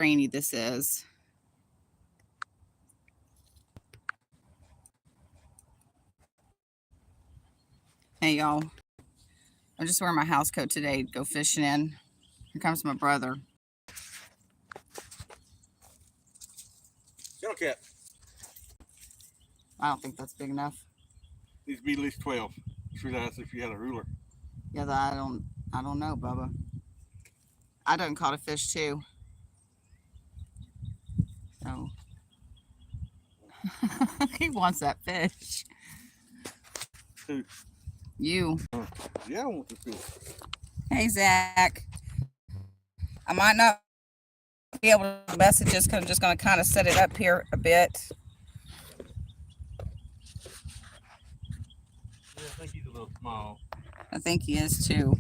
grainy this is. Hey, y'all. I'm just wearing my house coat today to go fishing in. Here comes my brother. Channel cat. I don't think that's big enough. Needs to be at least 12. Should ask if you had a ruler. Yeah, I don't know, Bubba. I done caught a fish too. So he wants that fish. Who? You. Yeah, I want this fish. Hey, Zach. I might not be able to messages because I'm just going to kind of set it up here a bit. Yeah, I think he's a little small. I think he is too.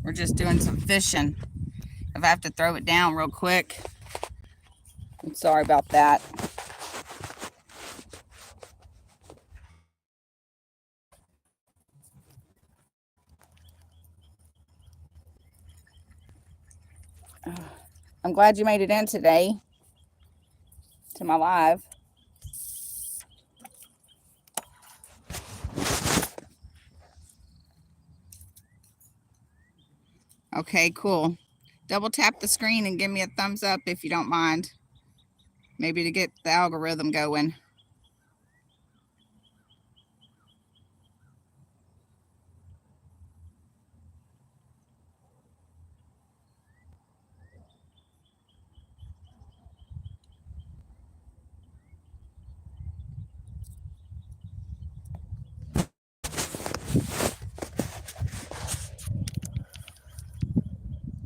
We're just doing some fishing. If I have to throw it down real quick, I'm sorry about that. I'm glad you made it in today to my live. Okay, cool. Double tap the screen and give me a thumbs up if you don't mind. Maybe to get the algorithm going.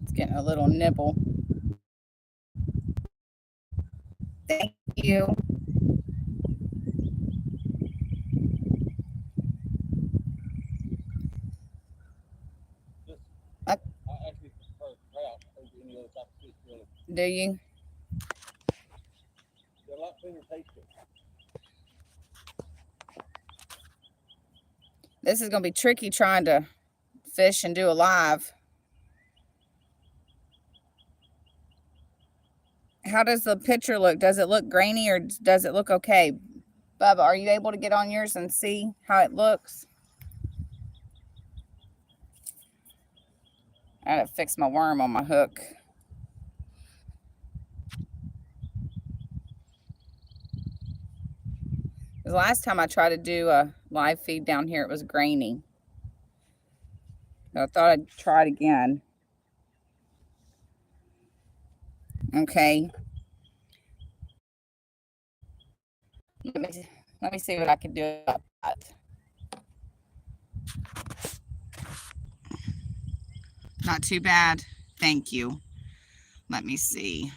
It's getting a little nibble. Thank you. I actually prefer trout over any other type of fish, really. Do you? They're a lot cleaner tasting. This is going to be tricky trying to fish and do a live. How does the picture look? Does it look grainy or does it look okay? Bubba, are you able to get on yours and see how it looks? I gotta fix my worm on my hook. The last time I tried to do a live feed down here, it was grainy. So I thought I'd try it again. Okay. Let me see what I can do about that. Not too bad. Thank you. Let me see.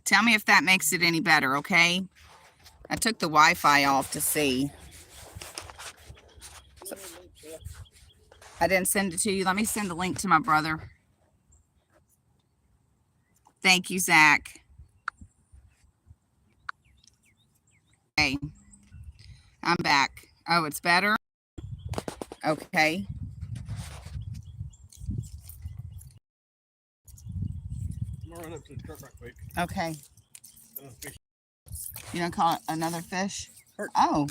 Tell me if that makes it any better, okay? I took the Wi-Fi off to see. So, I didn't send it to you. Let me send the link to my brother. Thank you, Zach. Okay. I'm back. Oh, it's better? Okay. I'm gonna run up to the truck right quick. Okay. You gonna call it another fish? Perch. Oh.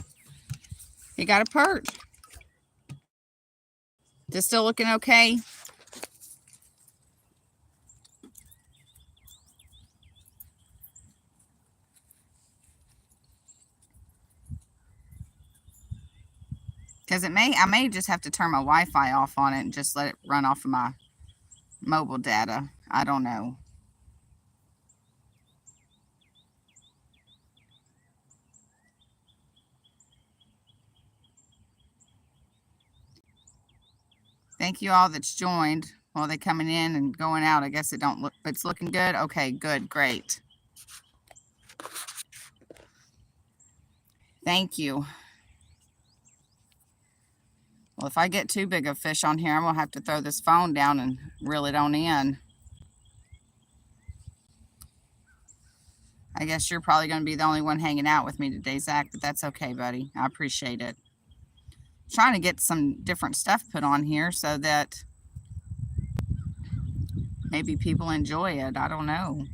You got a perch. Is it still looking okay? Because I may just have to turn my Wi-Fi off on it and just let it run off of my mobile data. I don't know. Thank you all that's joined. Well, they coming in and going out. I guess it don't look, but it's looking good. Okay, good, great. Thank you. Well, if I get too big of fish on here, I'm gonna have to throw this phone down and reel it on in. I guess you're probably gonna be the only one hanging out with me today, Zach, but that's okay, buddy. I appreciate it. Trying to get some different stuff put on here so that Maybe people enjoy it. I don't know.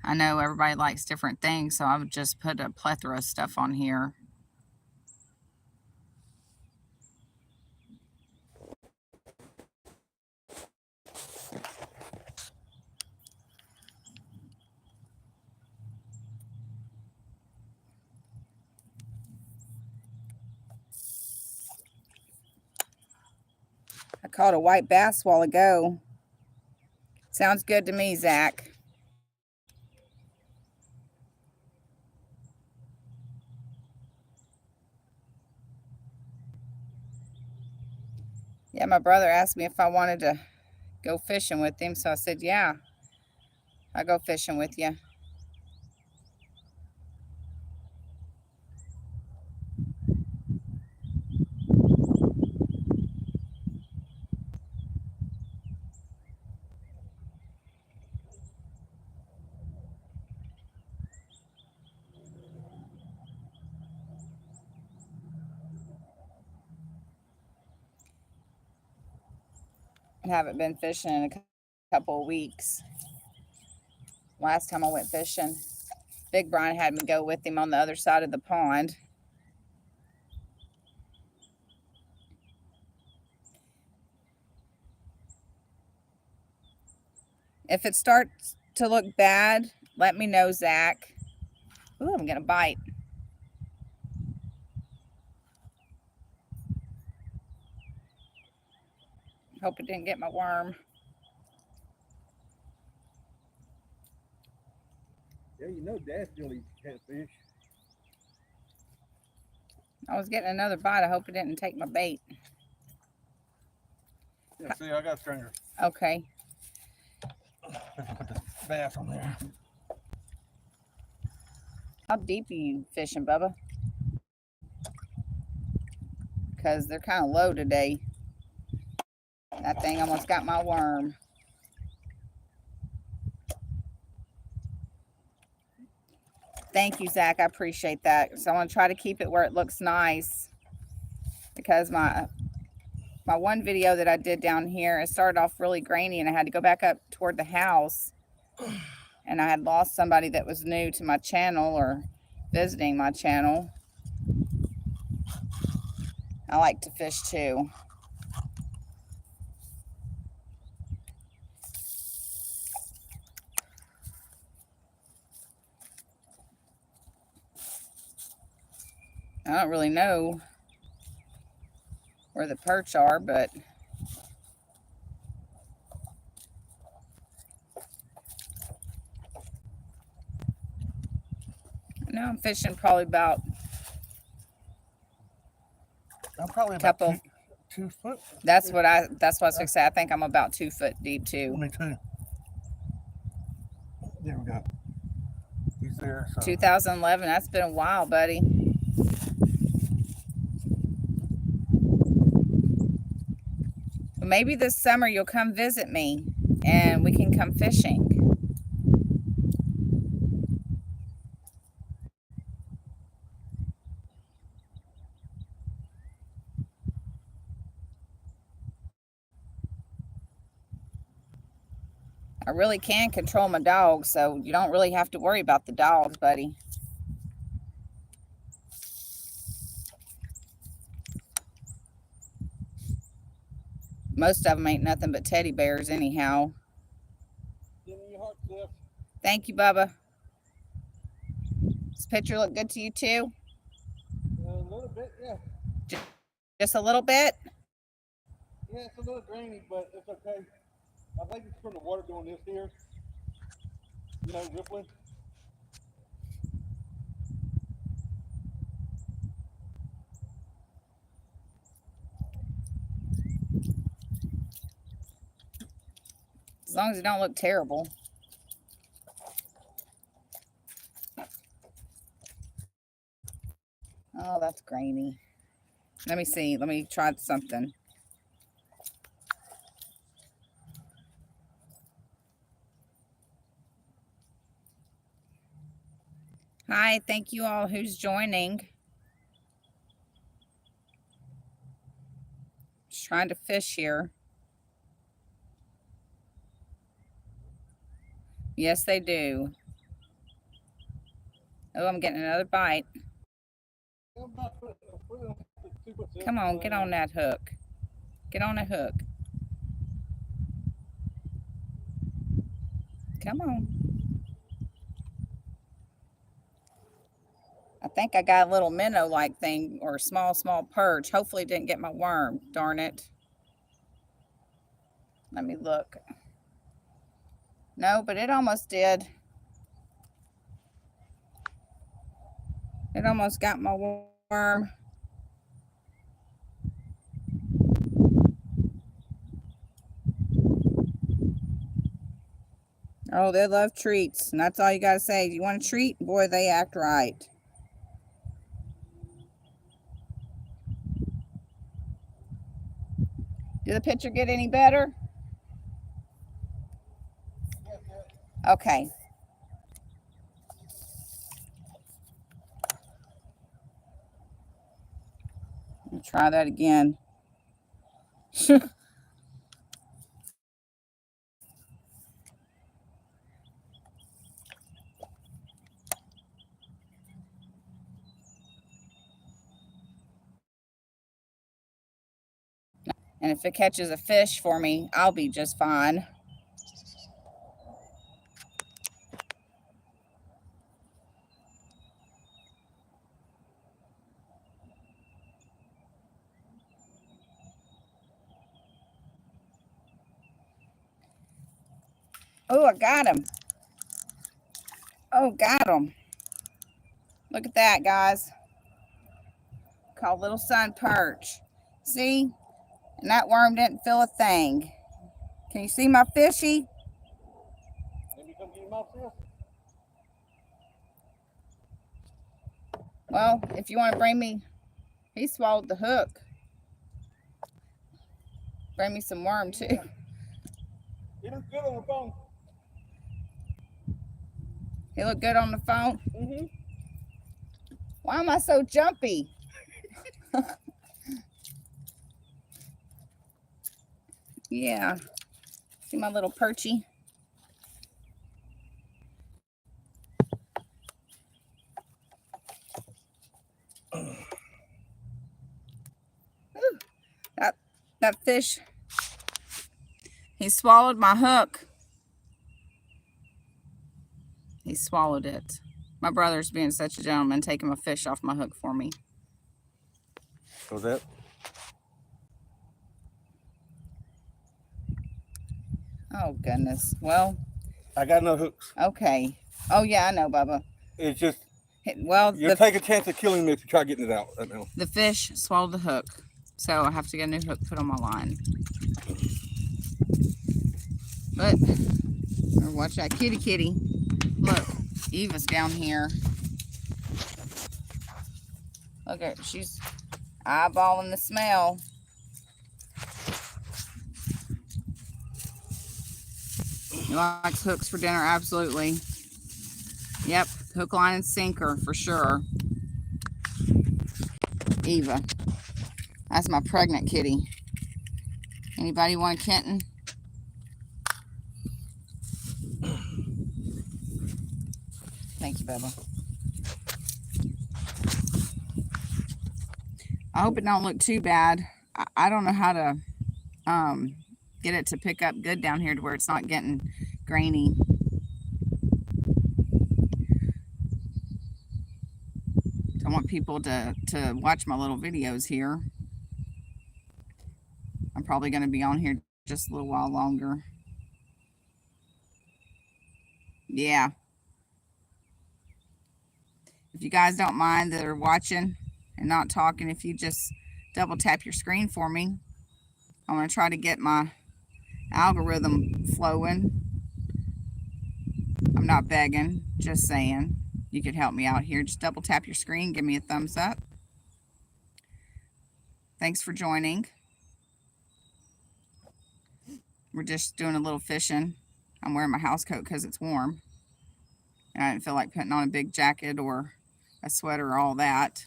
I know everybody likes different things, so I would just put a plethora of stuff on here. I caught a white bass a while ago. Sounds good to me, Zach. Yeah, my brother asked me if I wanted to go fishing with him, so I said, yeah, I'll go fishing with you. I haven't been fishing in a couple of weeks. Last time I went fishing, Big Brian had me go with him on the other side of the pond. If it starts to look bad, let me know, Zach. Ooh, I'm gonna bite. Hope it didn't get my worm. Yeah, you know Dad's gonna eat catfish. I was getting another bite. I hope it didn't take my bait. Yeah, see, I got a stringer. Okay. Let's put the bass on there. How deep are you fishing, Bubba? Because they're kind of low today. That thing almost got my worm. Thank you, Zach. I appreciate that. So I'm going to try to keep it where it looks nice. Because my one video that I did down here, it started off really grainy and I had to go back up toward the house. And I had lost somebody that was new to my channel or visiting my channel. I like to fish too. I don't really know where the perch are, but now I'm fishing probably about I'm probably a about couple. 2 foot. That's what I was going to say. I think I'm about 2 foot deep too. Me too. There we go. He's there. So. 2011. That's been a while, buddy. Maybe this summer you'll come visit me and we can come fishing. I really can control my dogs, so you don't really have to worry about the dogs, buddy. Most of them ain't nothing but teddy bears anyhow. Give me your heart, Cliff. Thank you, Bubba. This picture look good to you too? A little bit, yeah. Just a little bit? Yeah, it's a little grainy, but it's okay. I think it's from the water doing this here. You know, rippling. As long as it don't look terrible. Oh, that's grainy. Let me see. Let me try something. Hi, thank you all who's joining. Just trying to fish here. Yes, they do. Oh, I'm getting another bite. Come on, get on that hook. Get on that hook. Come on. I think I got a little minnow-like thing or a small perch. Hopefully it didn't get my worm. Darn it. Let me look. No, but it almost did. It almost got my worm. Oh, they love treats. And that's all you got to say. Do you want a treat? Boy, they act right. Did the picture get any better? Okay. Let me try that again. And if it catches a fish for me, I'll be just fine. Oh, I got him. Oh, got him. Look at that, guys. Called little sun perch. See? And that worm didn't feel a thing. Can you see my fishy? Maybe come get him off this. Well, if you want to bring me, he swallowed the hook. Bring me some worm too. He looked good on the phone. He looked good on the phone. Mm-hmm. Why am I so jumpy? Yeah. See my little perchy? Ooh, that fish, he swallowed my hook. He swallowed it. My brother's being such a gentleman, taking my fish off my hook for me. So that. Oh, goodness. Well, I got no hooks. okay. Oh, yeah, I know, Bubba. It's just, well, you'll take a chance of killing me if you try getting it out right now. The fish swallowed the hook, so I have to get a new hook put on my line. But, watch that kitty. Look, Eva's down here. Look at her. She's eyeballing the smell. He likes hooks for dinner, absolutely. Yep, hook, line, and sinker for sure. Eva. That's my pregnant kitty. Anybody want a kitten? Thank you, Bubba. I hope it don't look too bad. I don't know how to get it to pick up good down here to where it's not getting grainy. I want people to watch my little videos here. I'm probably going to be on here just a little while longer. Yeah. If you guys don't mind that are watching and not talking, if you just double tap your screen for me, I'm going to try to get my algorithm flowing. I'm not begging, just saying. You could help me out here. Just double tap your screen, give me a thumbs up. Thanks for joining. We're just doing a little fishing. I'm wearing my house coat because it's warm. And I didn't feel like putting on a big jacket or a sweater or all that.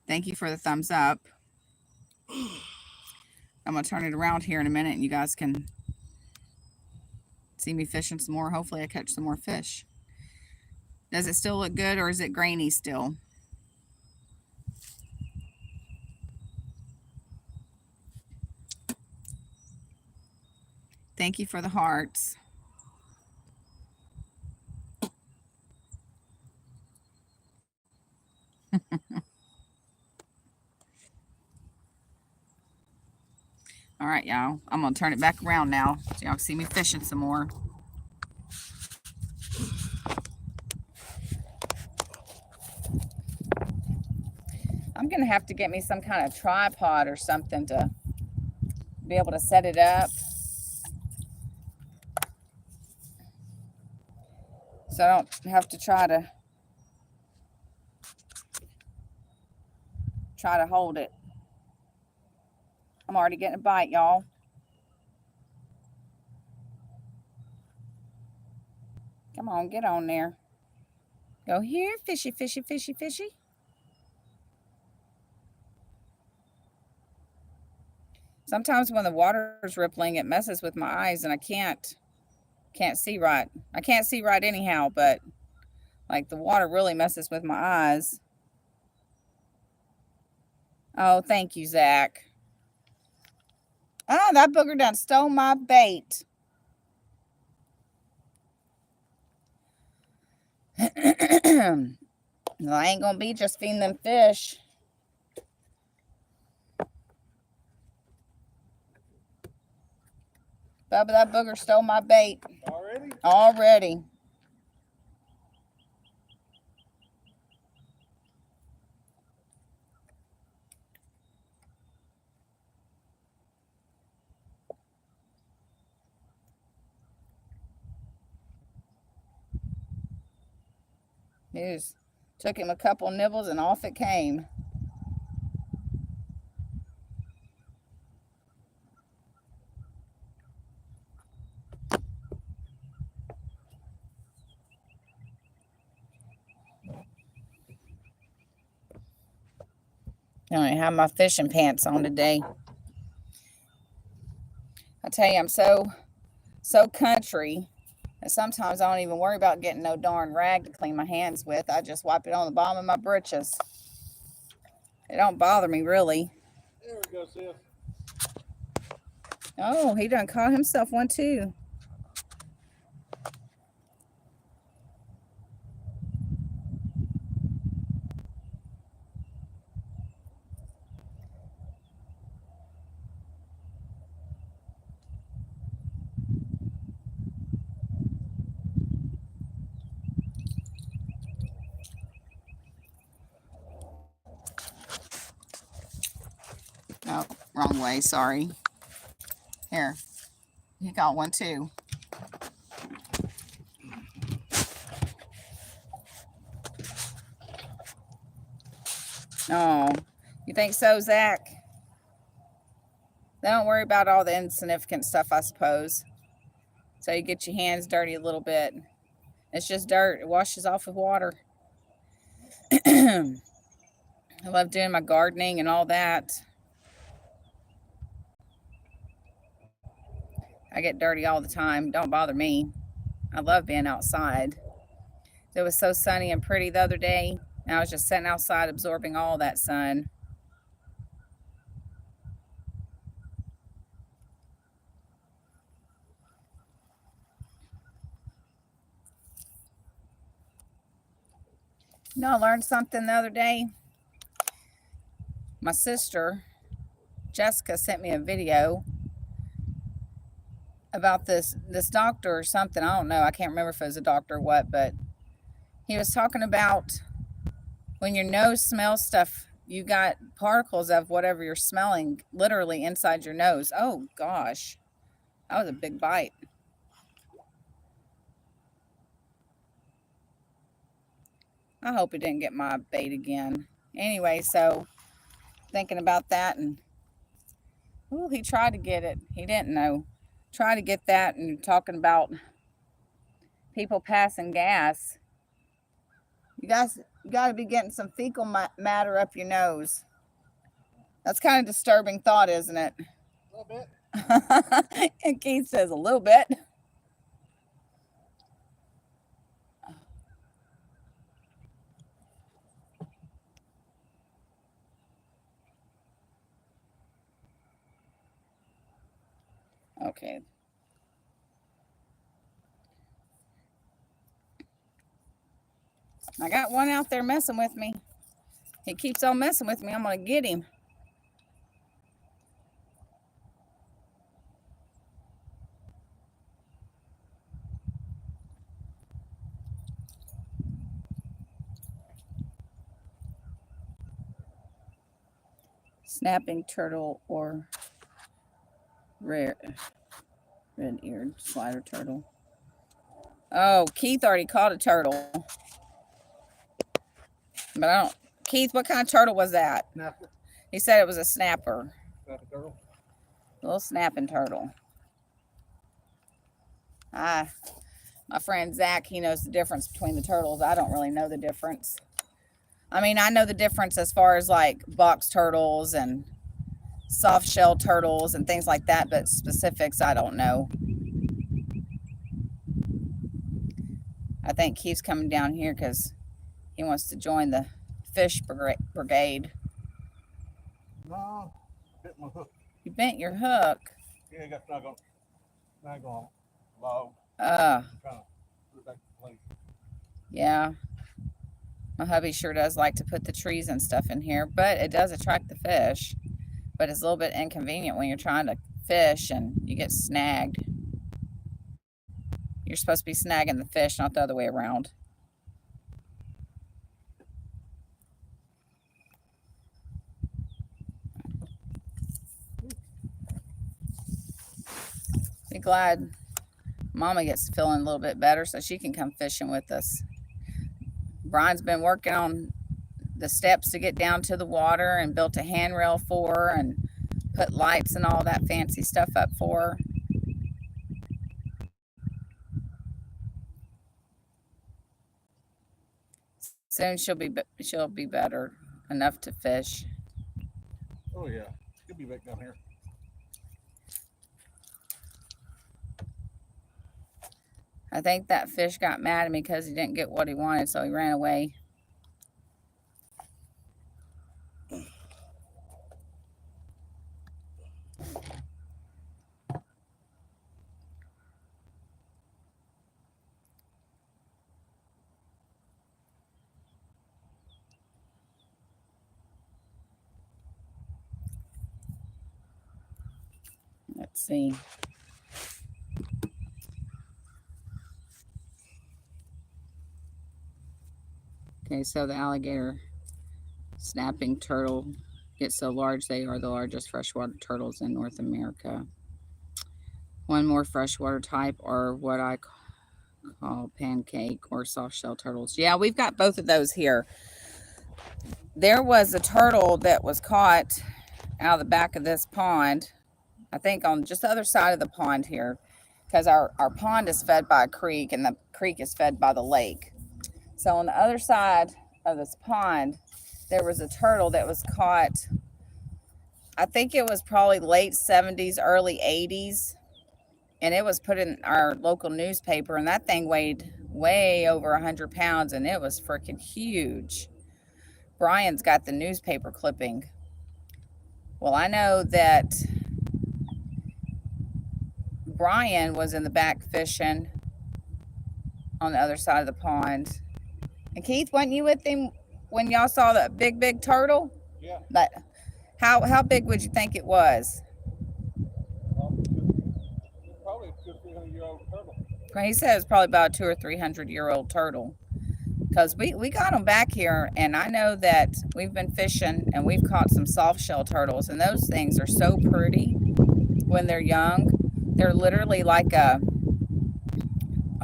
Thank you for the thumbs up. I'm going to turn it around here in a minute and you guys can See me fishing some more. Hopefully I catch some more fish. Does it still look good, or is it grainy still? Thank you for the hearts. All right, y'all. I'm going to turn it back around now so y'all can see me fishing some more. I'm going to have to get me some kind of tripod or something to be able to set it up. So I don't have to try to hold it. I'm already getting a bite, y'all. Come on, get on there. Go here, fishy, fishy, fishy, fishy. Sometimes when the water's rippling, it messes with my eyes and I can't see right. I can't see right anyhow, but like the water really messes with my eyes. Oh, thank you, Zach. Oh, that booger done stole my bait. Well, I ain't gonna be just feeding them fish. Bubba, that booger stole my bait. Already. He just took him a couple nibbles and off it came. I don't have my fishing pants on today. I tell you, I'm so country that sometimes I don't even worry about getting no darn rag to clean my hands with. I just wipe it on the bottom of my britches. It don't bother me really. There we go, sis. Oh, he done caught himself one too. Oh, wrong way, sorry. Here, he got one too. Oh, you think so, Zach? Don't worry about all the insignificant stuff, I suppose. So you get your hands dirty a little bit. It's just dirt. It washes off with water. I love doing my gardening and all that. I get dirty all the time. Don't bother me. I love being outside. It was so sunny and pretty the other day, and I was just sitting outside absorbing all that sun. You know, I learned something the other day. My sister, Jessica, sent me a video about this doctor or something. I don't know. I can't remember if it was a doctor or what, but he was talking about when your nose smells stuff, you got particles of whatever you're smelling literally inside your nose. Oh, gosh. That was a big bite. I hope it didn't get my bait again. Anyway, so thinking about that, and oh, he tried to get it. He didn't know. Try to get that, and talking about people passing gas. You guys got to be getting some fecal matter up your nose. That's kind of disturbing thought, isn't it? A little bit. And Keith says a little bit. Okay. I got one out there messing with me. He keeps on messing with me. I'm going to get him. Snapping turtle or red-eared slider turtle. Oh, Keith already caught a turtle. But I don't. Keith, what kind of turtle was that? Snapper. He said it was a snapper. Snapper turtle. A little snapping turtle. My friend Zach, he knows the difference between the turtles. I don't really know the difference. I mean, I know the difference as far as like box turtles and soft shell turtles and things like that, but specifics, I don't know. I think Keith's coming down here because he wants to join the fish brigade. No, bit my hook. You bent your hook. Yeah, I got snag on log. Trying to put it back in place. Yeah. My hubby sure does like to put the trees and stuff in here, but it does attract the fish. But it's a little bit inconvenient when you're trying to fish and you get snagged. You're supposed to be snagging the fish, not the other way around. Be glad Mama gets feeling a little bit better so she can come fishing with us. Brian's been working on the steps to get down to the water and built a handrail for her and put lights and all that fancy stuff up for her. Soon she'll be better enough to fish. Oh yeah, she'll be back down here. I think that fish got mad at me because he didn't get what he wanted, so he ran away. Let's see. Okay, so the alligator snapping turtle gets so large they are the largest freshwater turtles in North America. One more freshwater type are what I call pancake or soft shell turtles. Yeah, we've got both of those here. There was a turtle that was caught out of the back of this pond, I think on just the other side of the pond here, because our pond is fed by a creek and the creek is fed by the lake. So on the other side of this pond, there was a turtle that was caught, I think it was probably late 70s, early 80s. And it was put in our local newspaper, and that thing weighed way over 100 pounds, and it was freaking huge. Brian's got the newspaper clipping. Well, I know that Brian was in the back fishing on the other side of the pond. And Keith, wasn't you with him when y'all saw that big turtle? Yeah. That, how big would you think it was? Probably a 200 or 300-year-old turtle. He said it was probably about a 200 or 300-year-old turtle. Because we got them back here, and I know that we've been fishing and we've caught some soft shell turtles, and those things are so pretty when they're young. They're literally like a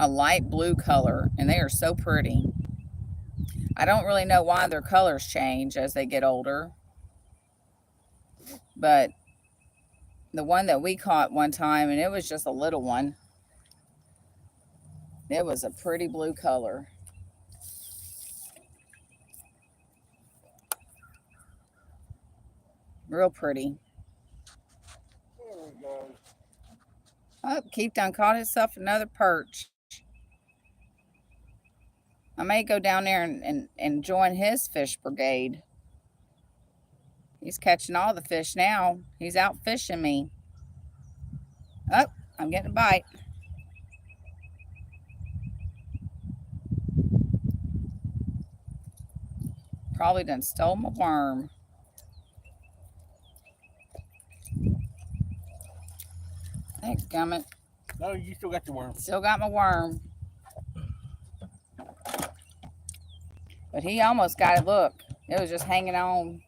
light blue color, and they are so pretty. I don't really know why their colors change as they get older, but the one that we caught one time, and it was just a little one, it was a pretty blue color. Real pretty. There we go. Oh, Keith done caught himself another perch. I may go down there and join his fish brigade. He's catching all the fish now. He's out fishing me. Oh, I'm getting a bite. Probably done stole my worm. Heck, gummit. No, you still got your worm. Still got my worm. But he almost got it. Look, it was just hanging on.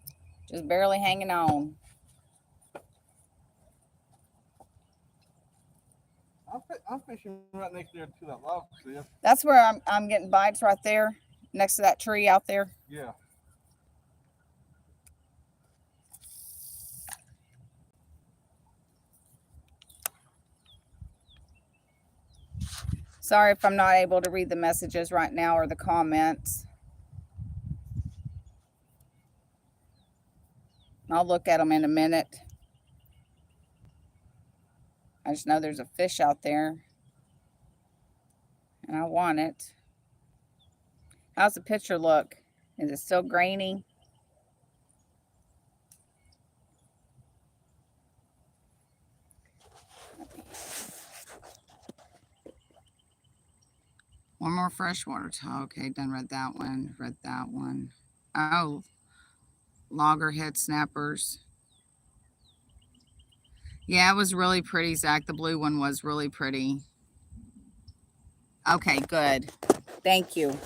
Just barely hanging on. I'm fishing right next there to that log cliff. That's where I'm getting bites right there, next to that tree out there. Yeah. Sorry if I'm not able to read the messages right now or the comments. I'll look at them in a minute. I just know there's a fish out there and I want it. How's the picture look? Is it still grainy? One more freshwater tail. Okay, done read that one. Read that one. Oh, loggerhead snappers. Yeah, it was really pretty, Zach. The blue one was really pretty. Okay, good. Thank you.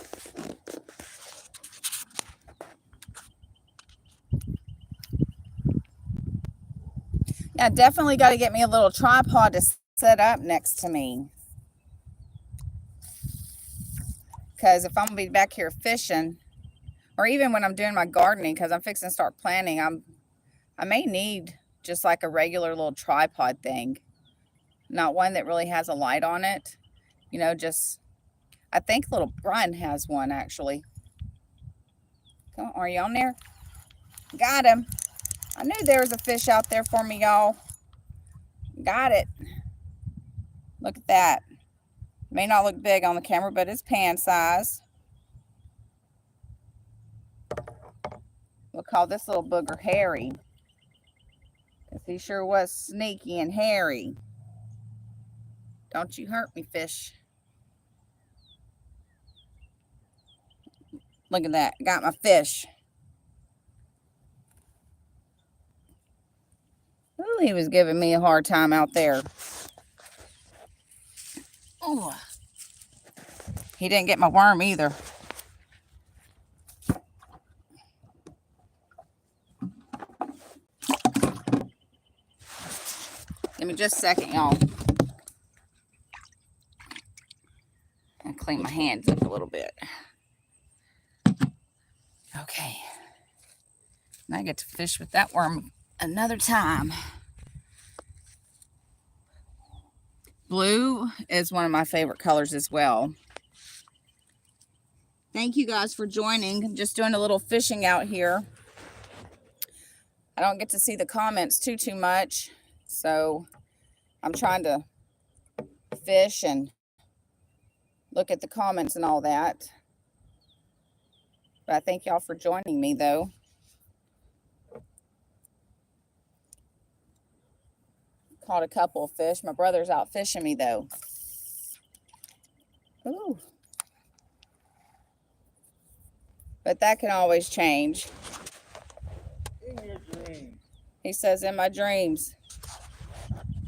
Yeah, definitely got to get me a little tripod to set up next to me. Because if I'm going to be back here fishing, or even when I'm doing my gardening, because I'm fixing to start planting, I may need just like a regular little tripod thing. Not one that really has a light on it. You know, just, I think little Brian has one actually. Come on, are you on there? Got him. I knew there was a fish out there for me, y'all. Got it. Look at that. May not look big on the camera, but it's pan size. We'll call this little booger Harry. Because he sure was sneaky and hairy. Don't you hurt me, fish. Look at that. Got my fish. Ooh, he was giving me a hard time out there. Oh, he didn't get my worm either. Give me just a second, y'all. I'll clean my hands up a little bit. Okay. And I get to fish with that worm another time. Blue is one of my favorite colors as well. Thank you guys for joining. Just doing a little fishing out here. I don't get to see the comments too much, so I'm trying to fish and look at the comments and all that. But I thank y'all for joining me, though. Caught a couple of fish. My brother's out fishing me, though. Ooh. But that can always change. In your dreams. He says, in my dreams.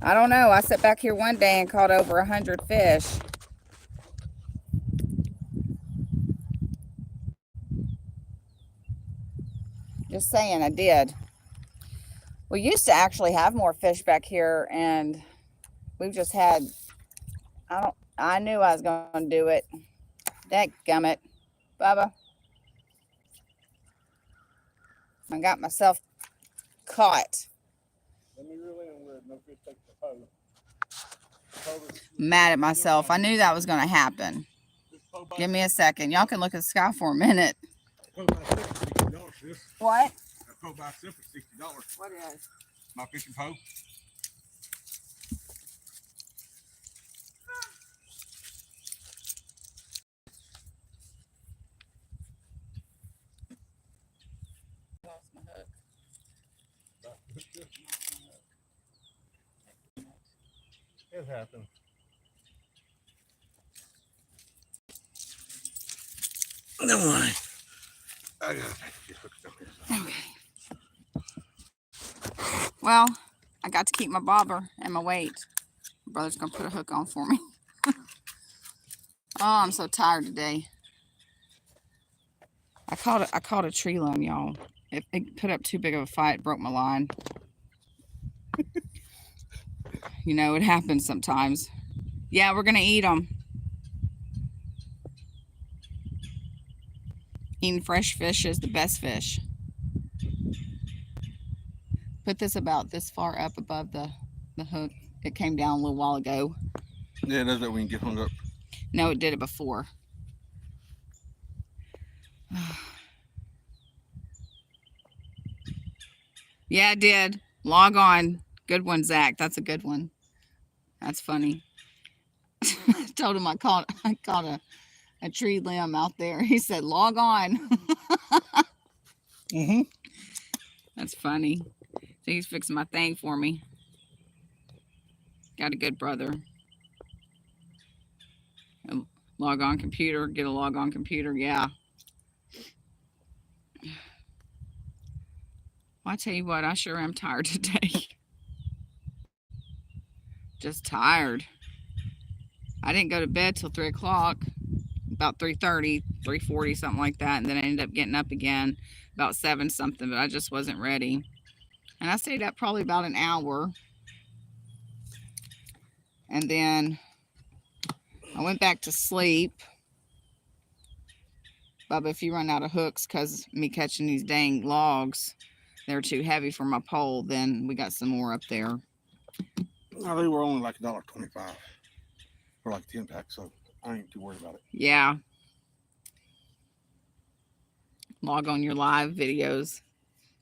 I don't know. I sat back here one day and caught over 100 fish. Just saying, I did. We used to actually have more fish back here, and we've just had, I knew I was going to do it. Dadgummit. Bubba. I got myself caught. Let me reel in where no fish takes the pole. Mad at myself. I knew that was going to happen. Give me a second. Y'all can look at the sky for a minute. What? That pole by itself is $60. What is? My fishing pole. Lost my hook. It happens. Never mind. I gotta take these hooks down here. Okay. Well, I got to keep my bobber and my weight. My brother's gonna put a hook on for me. Oh, I'm so tired today. I caught a tree limb, y'all. It put up too big of a fight, broke my line. You know, it happens sometimes. Yeah, we're gonna eat them. Eating fresh fish is the best fish. Put this about this far up above the hook. It came down a little while ago. Yeah, it does that when you get hung up. No, it did it before. Yeah, it did. Log on. Good one, Zach. That's a good one. That's funny. I told him I caught a tree limb out there. He said, log on. That's funny. So he's fixing my thing for me. Got a good brother. A log on computer. Get a log on computer. Yeah. Well, I tell you what, I sure am tired today. Just tired. I didn't go to bed till 3 o'clock, about 3:30, 3:40, something like that. And then I ended up getting up again about 7 something, but I just wasn't ready. And I stayed up probably about an hour. And then I went back to sleep. Bubba, if you run out of hooks because me catching these dang logs, they're too heavy for my pole, then we got some more up there. No, they were only like $1.25 for like 10 packs, so I ain't too worried about it. Yeah. Log on your live videos.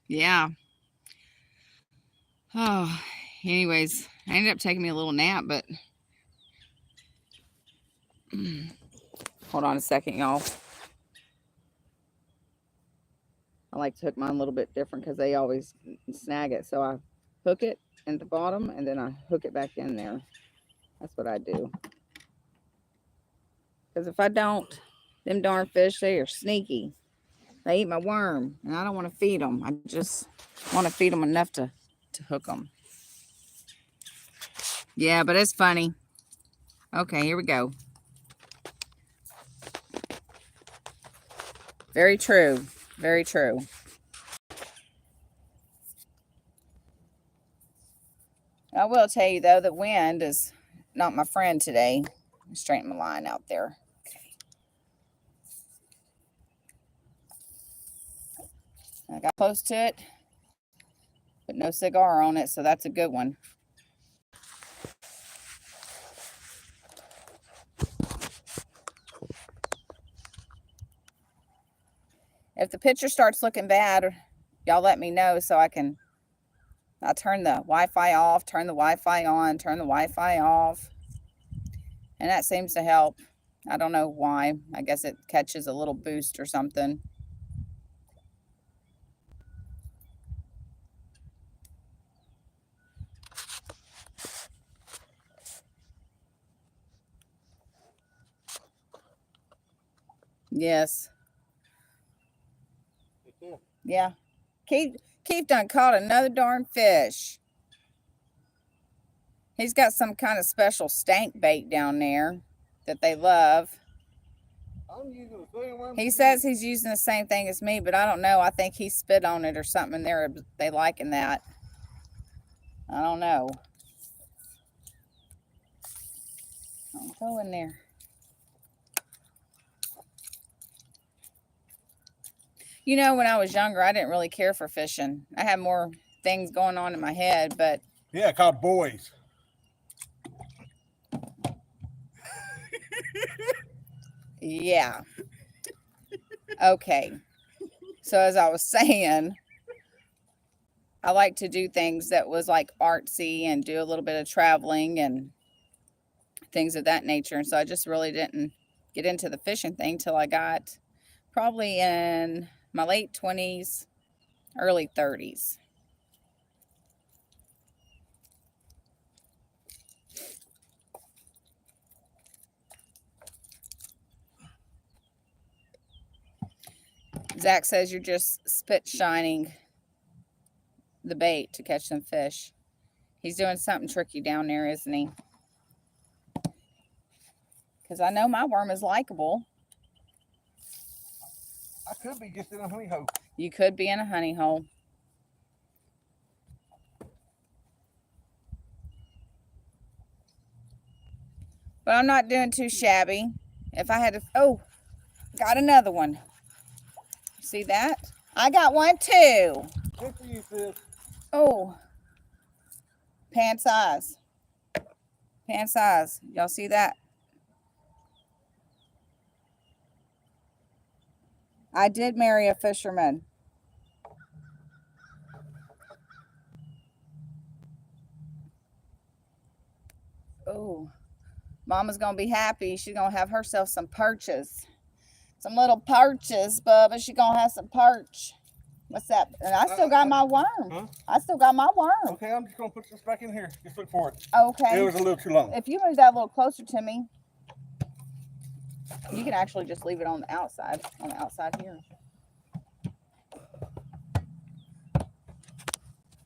Yeah. Oh, anyways, I ended up taking me a little nap, but hold on a second, y'all. I like to hook mine a little bit different because they always snag it. So I hook it at the bottom and then I hook it back in there. That's what I do. Because if I don't, them darn fish, they are sneaky. They eat my worm and I don't want to feed them. I just want to feed them enough to hook them. Yeah, but it's funny. Okay, here we go. Very true. Very true. I will tell you, though, the wind is not my friend today. Straighten my line out there. Okay. I got close to it, but no cigar on it, so that's a good one. If the picture starts looking bad, y'all let me know so I'll turn the Wi-Fi off, turn the Wi-Fi on, turn the Wi-Fi off. And that seems to help. I don't know why. I guess it catches a little boost or something. Yes. Yeah. Keith done caught another darn fish. He's got some kind of special stank bait down there that they love. I'm using the same one. He says he's using the same thing as me, but I don't know. I think he spit on it or something, and they liking that. I don't know. Don't go in there. You know, when I was younger, I didn't really care for fishing. I had more things going on in my head, but... Yeah, I caught boys. Yeah. Okay. So as I was saying, I like to do things that was like artsy and do a little bit of traveling and things of that nature. And so I just really didn't get into the fishing thing till I got probably in my late 20s, early 30s. Zach says you're just spit shining the bait to catch some fish. He's doing something tricky down there, isn't he? Because I know my worm is likable. I could be just in a honey hole. You could be in a honey hole. But I'm not doing too shabby. If I had to... Oh, got another one. See that? I got one too. Good for you, sis. Oh. Pan size. Pan size. Y'all see that? I did marry a fisherman. Oh. Mama's going to be happy. She's going to have herself some perches. Some little perches, Bubba. She's going to have some perch. What's that? And I still got my worm. Huh? I still got my worm. Okay, I'm just going to put this back in here. Just look for it. Okay. It was a little too long. If you move that a little closer to me, you can actually just leave it on the outside here.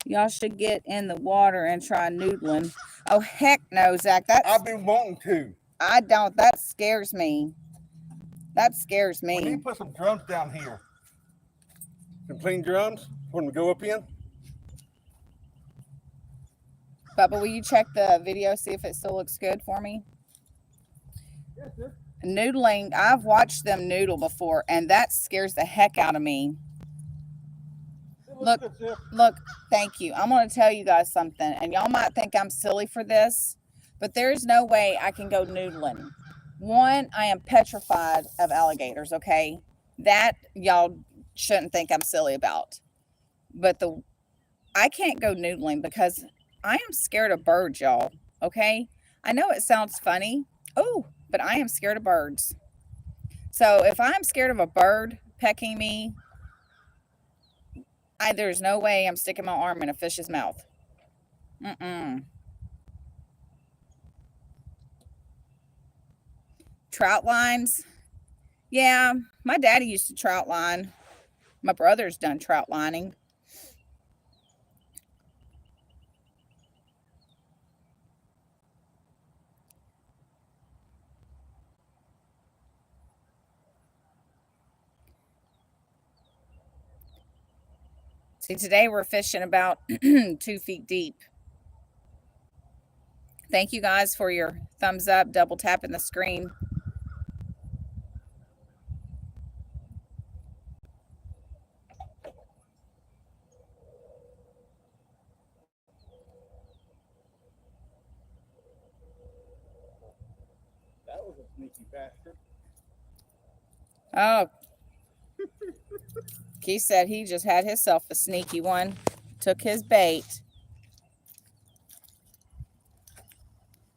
Y'all should get in the water and try noodling. Oh, heck no, Zach. I've been wanting to. I don't. That scares me. That scares me. We need to put some drums down here. Some clean drums for them to go up in. Bubba, will you check the video, see if it still looks good for me? Yes, sir. Noodling, I've watched them noodle before, and that scares the heck out of me. Look, thank you. I'm going to tell you guys something, and y'all might think I'm silly for this, but there's no way I can go noodling. One, I am petrified of alligators, okay? That y'all shouldn't think I'm silly about. But I can't go noodling because I am scared of birds, y'all, okay? I know it sounds funny. Oh, but I am scared of birds. So if I'm scared of a bird pecking me, there's no way I'm sticking my arm in a fish's mouth. Trout lines. Yeah, my daddy used to trout line. My brother's done trout lining. See, today we're fishing about 2 feet deep. Thank you guys for your thumbs up, double tapping the screen. That was a sneaky bastard. Oh. Keith said he just had himself a sneaky one. Took his bait.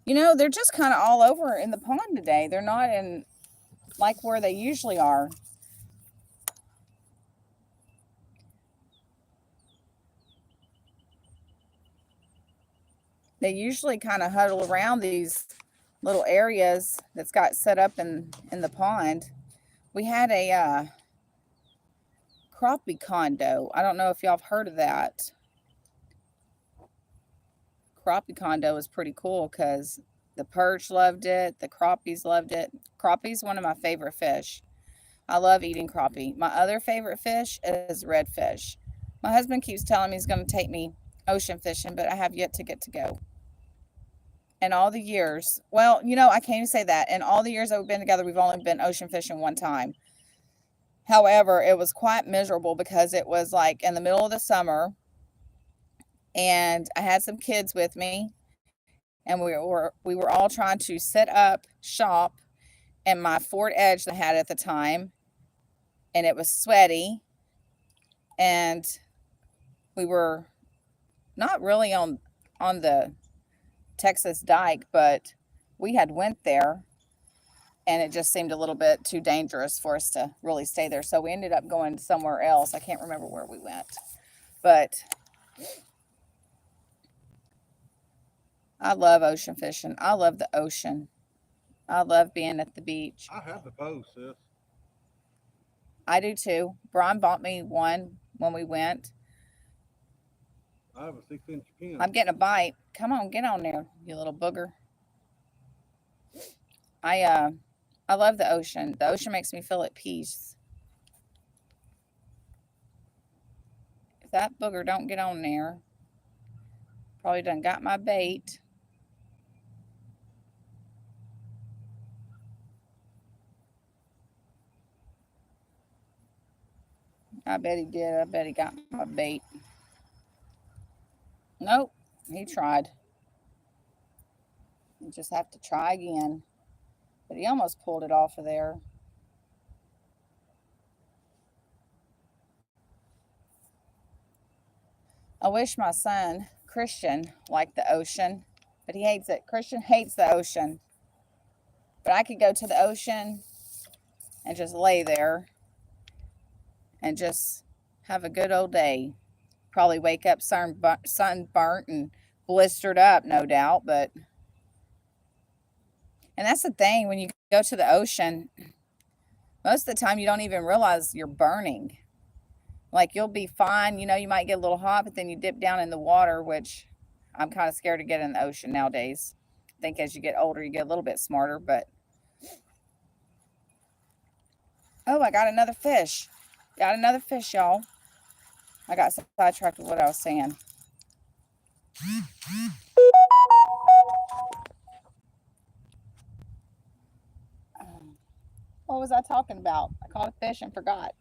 You know, they're just kind of all over in the pond today. They're not in like where they usually are. They usually kind of huddle around these little areas that's got set up in the pond. We had a crappie condo. I don't know if y'all have heard of that. Crappie condo is pretty cool because the perch loved it. The crappies loved it. Crappie's one of my favorite fish. I love eating crappie. My other favorite fish is redfish. My husband keeps telling me he's going to take me ocean fishing, but I have yet to get to go. In all the years, well, you know, I can't even say that. In all the years that we've been together, we've only been ocean fishing one time. However, it was quite miserable because it was like in the middle of the summer and I had some kids with me and we were all trying to set up shop in my Ford Edge that I had at the time, and it was sweaty and we were not really on the Texas dike, but we had went there and it just seemed a little bit too dangerous for us to really stay there. So we ended up going somewhere else. I can't remember where we went, but I love ocean fishing. I love the ocean. I love being at the beach. I have the bow, sis. I do too. Brian bought me one when we went. I have a 6-inch pin. I'm getting a bite. Come on, get on there, you little booger. I love the ocean. The ocean makes me feel at peace. If that booger don't get on there, probably done got my bait. I bet he did. I bet he got my bait. Nope, he tried. You just have to try again. But he almost pulled it off of there. I wish my son, Christian, liked the ocean, but he hates it. Christian hates the ocean. But I could go to the ocean and just lay there and just have a good old day. Probably wake up sunburnt and blistered up, no doubt. And that's the thing, when you go to the ocean, most of the time you don't even realize you're burning. Like, you'll be fine, you might get a little hot, but then you dip down in the water, which I'm kind of scared to get in the ocean nowadays. I think as you get older, you get a little bit smarter, but oh, I got another fish. Got another fish, y'all. I got sidetracked with what I was saying. What was I talking about? I caught a fish and forgot.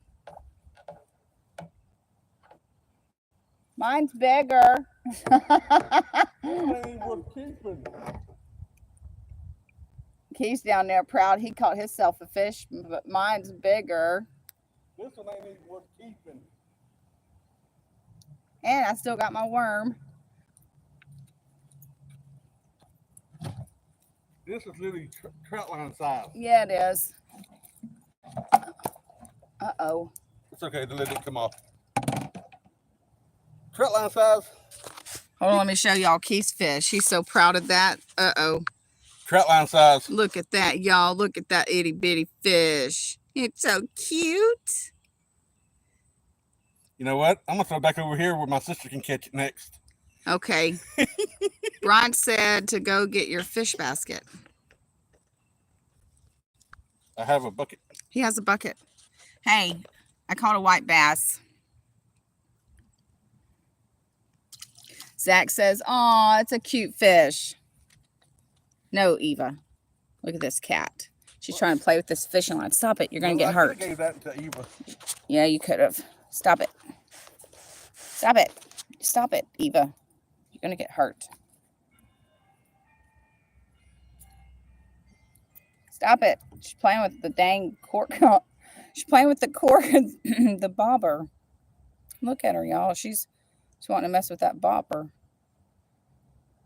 Mine's bigger. He's down there proud. He caught himself a fish, but mine's bigger. This one ain't even worth keeping. And I still got my worm. This is literally trout line size. Yeah, it is. Uh-oh. It's okay, the lid didn't come off. Trout line size. Hold on, let me show y'all Keith's fish. He's so proud of that. Uh-oh. Trout line size. Look at that, y'all. Look at that itty bitty fish. It's so cute. You know what? I'm going to throw it back over here where my sister can catch it next. Okay. Brian said to go get your fish basket. I have a bucket. He has a bucket. Hey, I caught a white bass. Zach says, "Aw, it's a cute fish." No, Eva. Look at this cat. She's trying to play with this fishing line. Stop it. You're going to get hurt. I gave that to Eva. Yeah, you could have. Stop it. Stop it. Stop it, Eva. You're going to get hurt. Stop it. She's playing with the dang cork. She's playing with the cork, the bobber. Look at her, y'all. She's wanting to mess with that bobber.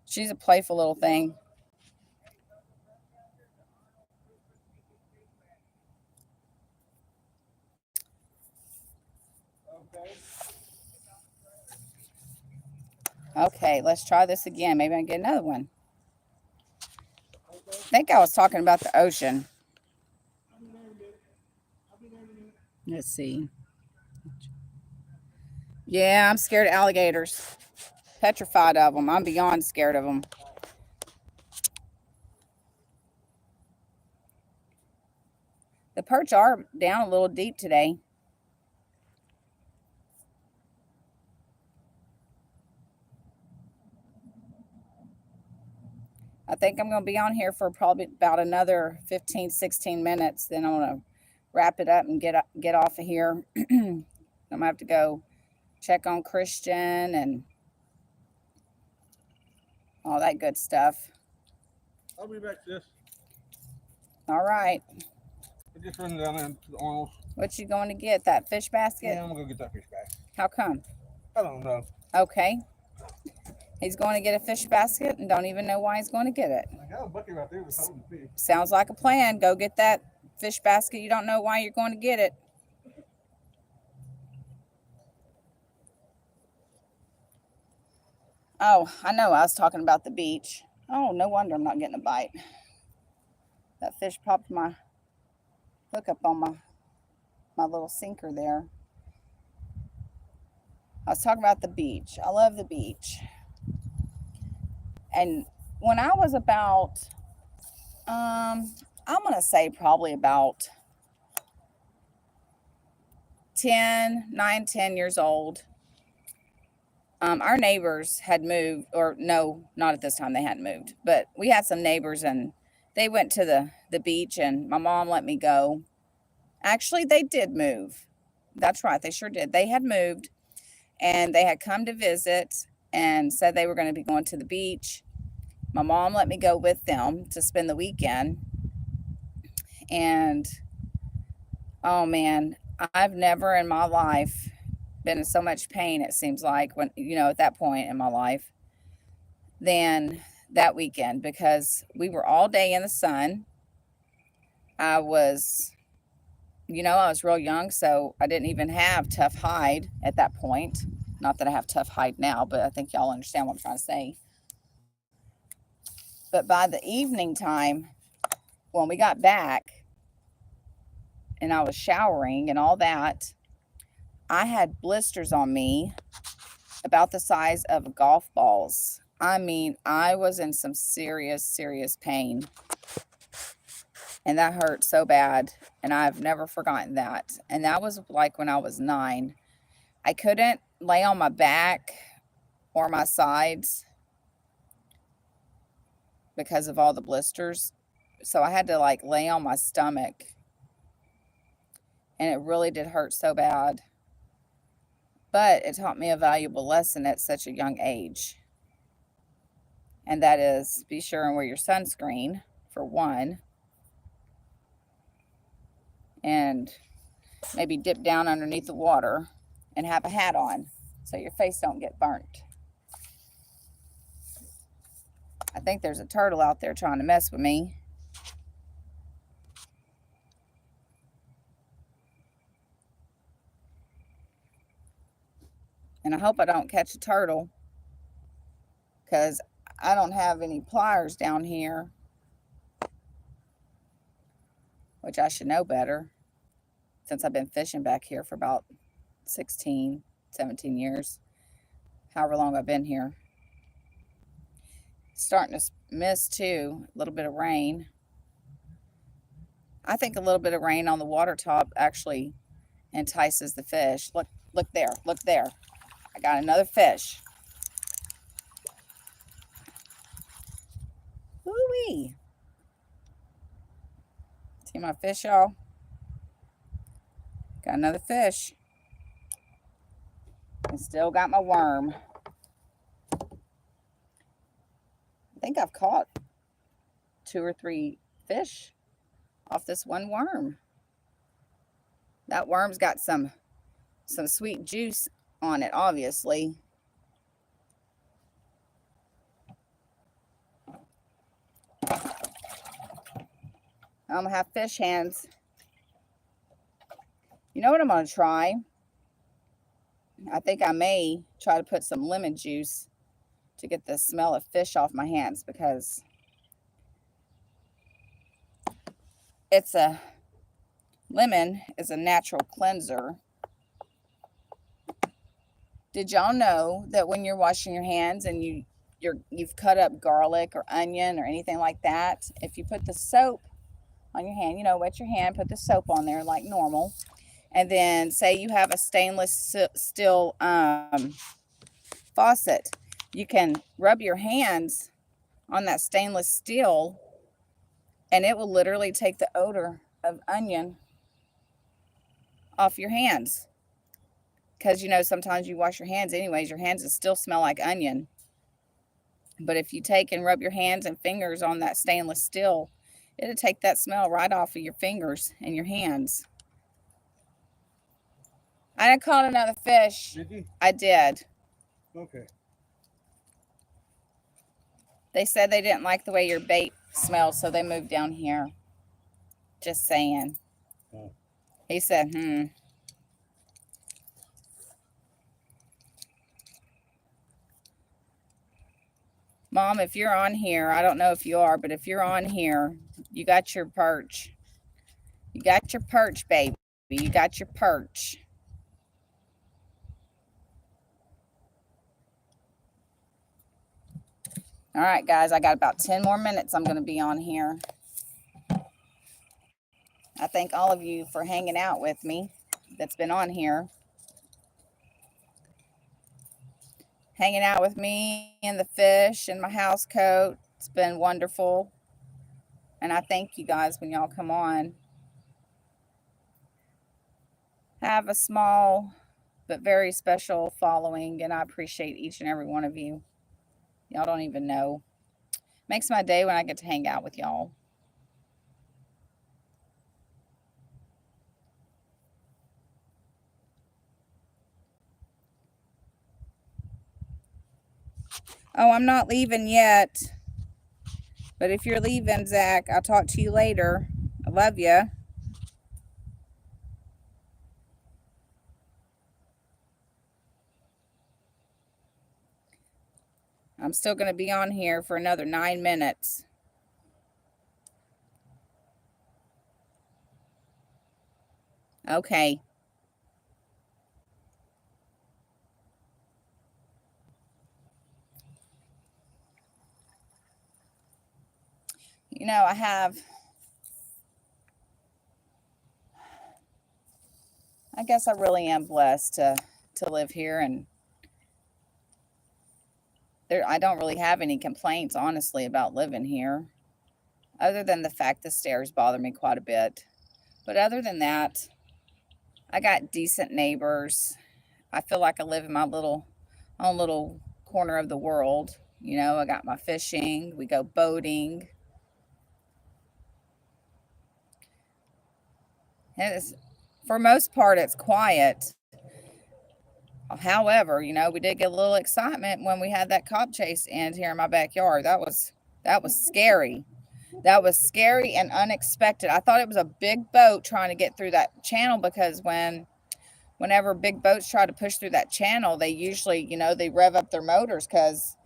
She's a playful little thing. Okay, let's try this again. Maybe I can get another one. I think I was talking about the ocean. Let's see. Yeah, I'm scared of alligators. Petrified of them. I'm beyond scared of them. The perch are down a little deep today. I think I'm going to be on here for probably about another 15, 16 minutes. Then I'm going to wrap it up and get off of here. I'm going to have to go check on Christian and all that good stuff. I'll be back, sis. All right. I just running down there to the Arnold's. What you going to get? That fish basket? Yeah, I'm going to go get that fish basket. How come? I don't know. Okay. He's going to get a fish basket and don't even know why he's going to get it. I got a bucket right there that's holding the fish. Sounds like a plan. Go get that fish basket. You don't know why you're going to get it. Oh, I know. I was talking about the beach. Oh, no wonder I'm not getting a bite. That fish popped my hook up on my my little sinker there. I was talking about the beach. I love the beach. And when I was about, I'm going to say probably about 9, 10 years old, our neighbors had moved, or no, not at this time, they hadn't moved, but we had some neighbors and they went to the beach and my mom let me go. Actually, they did move. That's right, they sure did. They had moved and they had come to visit and said they were going to be going to the beach. My mom let me go with them to spend the weekend. And oh man, I've never in my life been in so much pain, it seems like, when, at that point in my life, than that weekend, because we were all day in the sun. I was, I was real young, so I didn't even have tough hide at that point. Not that I have tough hide now, but I think y'all understand what I'm trying to say. But by the evening time, when we got back and I was showering and all that, I had blisters on me about the size of golf balls. I mean, I was in some serious, serious pain. And that hurt so bad. And I've never forgotten that. And that was like when I was 9. I couldn't lay on my back or my sides because of all the blisters. So I had to like lay on my stomach. And it really did hurt so bad. But it taught me a valuable lesson at such a young age. And that is, be sure and wear your sunscreen, for one. And maybe dip down underneath the water and have a hat on so your face don't get burnt. I think there's a turtle out there trying to mess with me. And I hope I don't catch a turtle, because I don't have any pliers down here, which I should know better since I've been fishing back here for about 16, 17 years, however long I've been here. It's starting to mist too, a little bit of rain. I think a little bit of rain on the water top actually entices the fish. Look there, look there. I got another fish. Woo-wee. See my fish, y'all? Got another fish. And still got my worm. I think I've caught 2 or 3 fish off this one worm. That worm's got some sweet juice on it, obviously. I'm gonna have fish hands. You know what I'm gonna try? I think I may try to put some lemon juice to get the smell of fish off my hands, because lemon is a natural cleanser. Did y'all know that when you're washing your hands and you've cut up garlic or onion or anything like that, if you put the soap on your hand, wet your hand, put the soap on there like normal, and then say you have a stainless steel faucet, you can rub your hands on that stainless steel and it will literally take the odor of onion off your hands. Because sometimes you wash your hands anyways, your hands will still smell like onion. But if you take and rub your hands and fingers on that stainless steel, it'll take that smell right off of your fingers and your hands. I done caught another fish. Did you? I did. Okay. They said they didn't like the way your bait smelled, so they moved down here. Just saying. Oh. He said, Mom, if you're on here, I don't know if you are, but if you're on here, you got your perch. You got your perch, baby. You got your perch. All right, guys, I got about 10 more minutes I'm going to be on here. I thank all of you for hanging out with me that's been on here. Hanging out with me and the fish and my house coat. It's been wonderful. And I thank you guys when y'all come on. I have a small but very special following, and I appreciate each and every one of you. Y'all don't even know. Makes my day when I get to hang out with y'all. Oh, I'm not leaving yet. But if you're leaving, Zach, I'll talk to you later. I love you. I'm still going to be on here for another 9 minutes. Okay. You know, I guess I really am blessed to live here, and I don't really have any complaints, honestly, about living here, other than the fact the stairs bother me quite a bit. But other than that, I got decent neighbors. I feel like I live in my own little corner of the world. You know, I got my fishing, we go boating. For most part, it's quiet. However, you know, we did get a little excitement when we had that cop chase end here in my backyard. That was scary. That was scary and unexpected. I thought it was a big boat trying to get through that channel, because whenever big boats try to push through that channel, they usually, you know, they rev up their motors because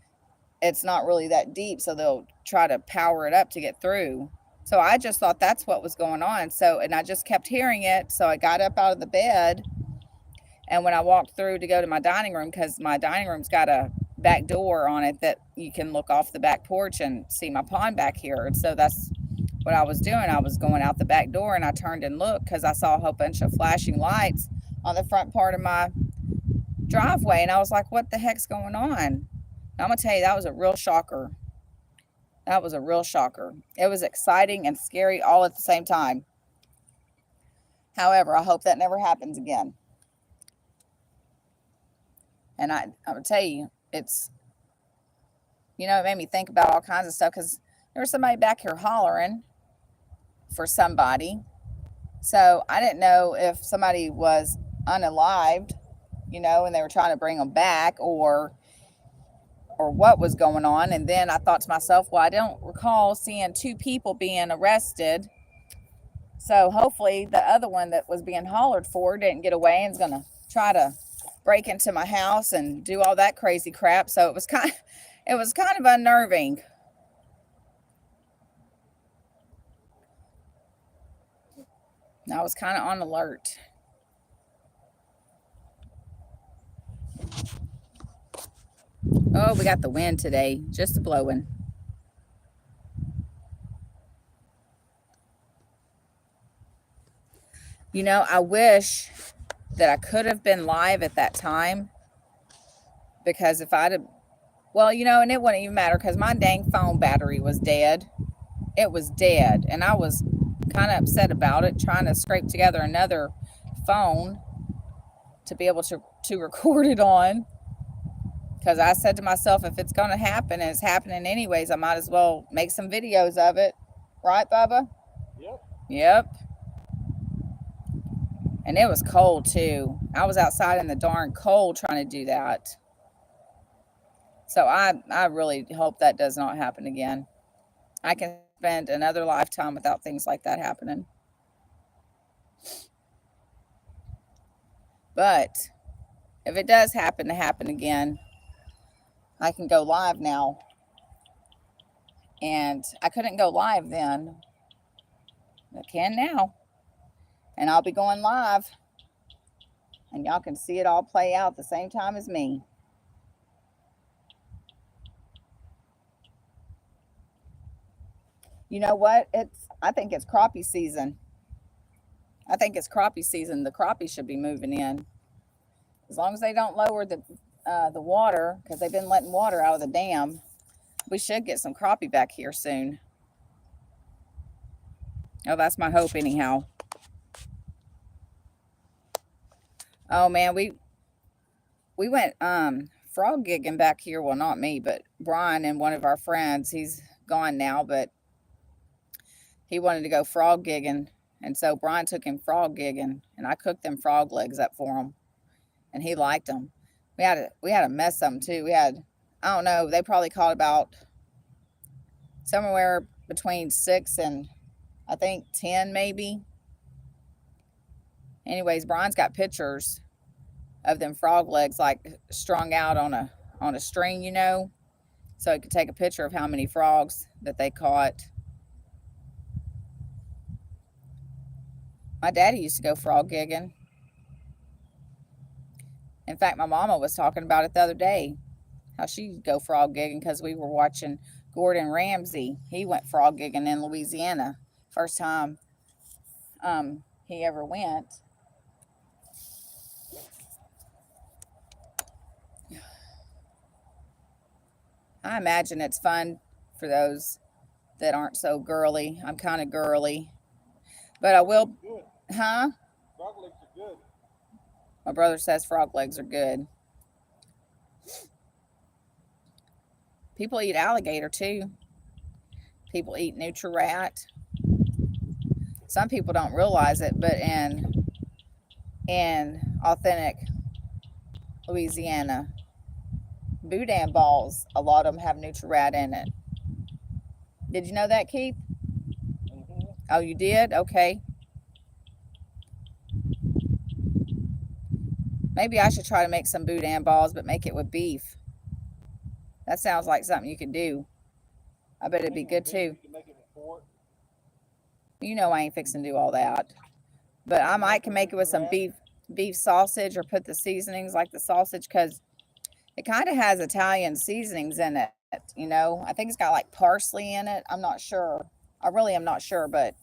it's not really that deep, so they'll try to power it up to get through. So I just thought that's what was going on. So, and I just kept hearing it. So I got up out of the bed, and when I walked through to go to my dining room, because my dining room's got a back door on it that you can look off the back porch and see my pond back here. And so that's what I was doing. I was going out the back door, and I turned and looked because I saw a whole bunch of flashing lights on the front part of my driveway. And I was like, what the heck's going on? And I'm going to tell you, that was a real shocker. That was a real shocker. It was exciting and scary all at the same time. However, I hope that never happens again. And I would tell you, it's, you know, it made me think about all kinds of stuff, because there was somebody back here hollering for somebody. So I didn't know if somebody was unalived, you know, and they were trying to bring them back, or what was going on. And then I thought to myself, well, I don't recall seeing 2 people being arrested. So hopefully the other one that was being hollered for didn't get away and is going to try to break into my house and do all that crazy crap. So it was kind of unnerving. I was kind of on alert. Oh, we got the wind today, just blowing. You know, I wish that I could have been live at that time, because if I'd have, well, you know, and it wouldn't even matter because my dang phone battery was dead. It was dead, and I was kind of upset about it, trying to scrape together another phone to be able to record it on. Because I said to myself, if it's going to happen and it's happening anyways, I might as well make some videos of it. Right, Bubba? Yep. Yep. And it was cold too. I was outside in the darn cold trying to do that. So I really hope that does not happen again. I can spend another lifetime without things like that happening. But if it does happen to happen again, I can go live now. And I couldn't go live then. I can now. And I'll be going live. And y'all can see it all play out at the same time as me. You know what? I think it's crappie season. I think it's crappie season. The crappie should be moving in. As long as they don't lower the water, because they've been letting water out of the dam, we should get some crappie back here soon. Oh, that's my hope anyhow. Oh man, we went frog gigging back here. Well, not me, but Brian and one of our friends. He's gone now, but he wanted to go frog gigging, and so Brian took him frog gigging, and I cooked them frog legs up for him, and he liked them. We had a mess of them too. We had, I don't know, they probably caught about somewhere between 6 and I think 10 maybe. Anyways, Brian's got pictures of them frog legs like strung out on a string, you know, so he could take a picture of how many frogs that they caught. My daddy used to go frog gigging. In fact, my mama was talking about it the other day, how she'd go frog gigging because we were watching Gordon Ramsay. He went frog gigging in Louisiana. First time he ever went. I imagine it's fun for those that aren't so girly. I'm kind of girly. But I will, Good. huh? Frog legs are good. My brother says frog legs are good. People eat alligator too. People eat nutri-rat. Some people don't realize it, but in authentic Louisiana, boudin balls, a lot of them have nutri-rat in it. Did you know that, Keith? Mm-hmm. Oh, you did? Okay. Maybe I should try to make some boudin balls, but make it with beef. That sounds like something you could do. I bet it'd be good too. You can make it with pork. You know I ain't fixing to do all that. But I might can make it with some beef sausage or put the seasonings like the sausage because it kind of has Italian seasonings in it. You know, I think it's got like parsley in it. I'm not sure. I really am not sure, but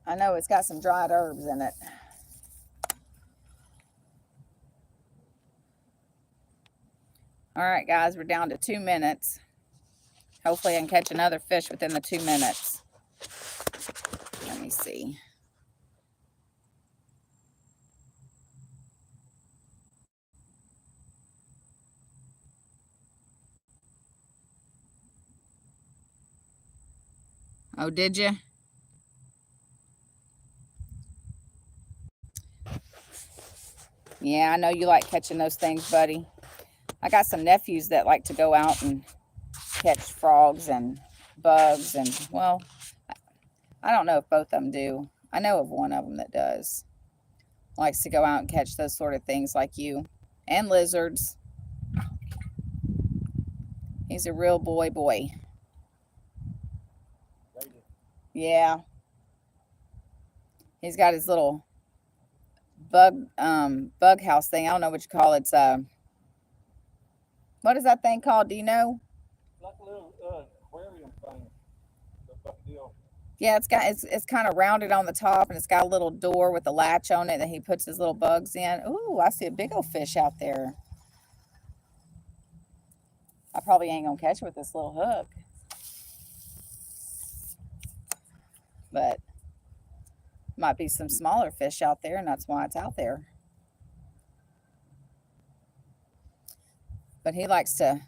I know it's got some dried herbs in it. All right, guys, we're down to 2 minutes. Hopefully I can catch another fish within the 2 minutes. Let me see. Oh, did you? Yeah, I know you like catching those things, buddy. I got some nephews that like to go out and catch frogs and bugs and, well, I don't know if both of them do. I know of one of them that does. Likes to go out and catch those sort of things like you. And lizards. He's a real boy. Yeah. He's got his little bug house thing. I don't know what you call it. It's what is that thing called? Do you know? Like a little aquarium thing. Deal. Yeah, it's kind of rounded on the top and it's got a little door with a latch on it that he puts his little bugs in. Ooh, I see a big old fish out there. I probably ain't gonna catch it with this little hook. But might be some smaller fish out there and that's why it's out there. But he likes to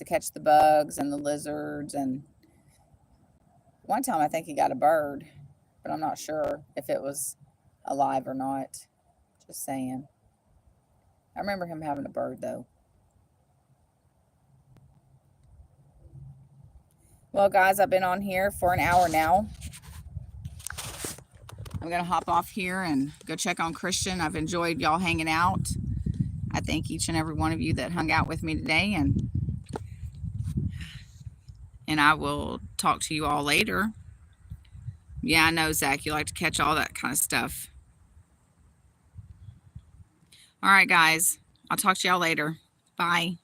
catch the bugs and the lizards, and one time I think he got a bird, but I'm not sure if it was alive or not. Just saying. I remember him having a bird though. Well, guys, I've been on here for an hour now. I'm going to hop off here and go check on Christian. I've enjoyed y'all hanging out. I thank each and every one of you that hung out with me today, and I will talk to you all later. Yeah, I know, Zach. You like to catch all that kind of stuff. All right, guys. I'll talk to y'all later. Bye.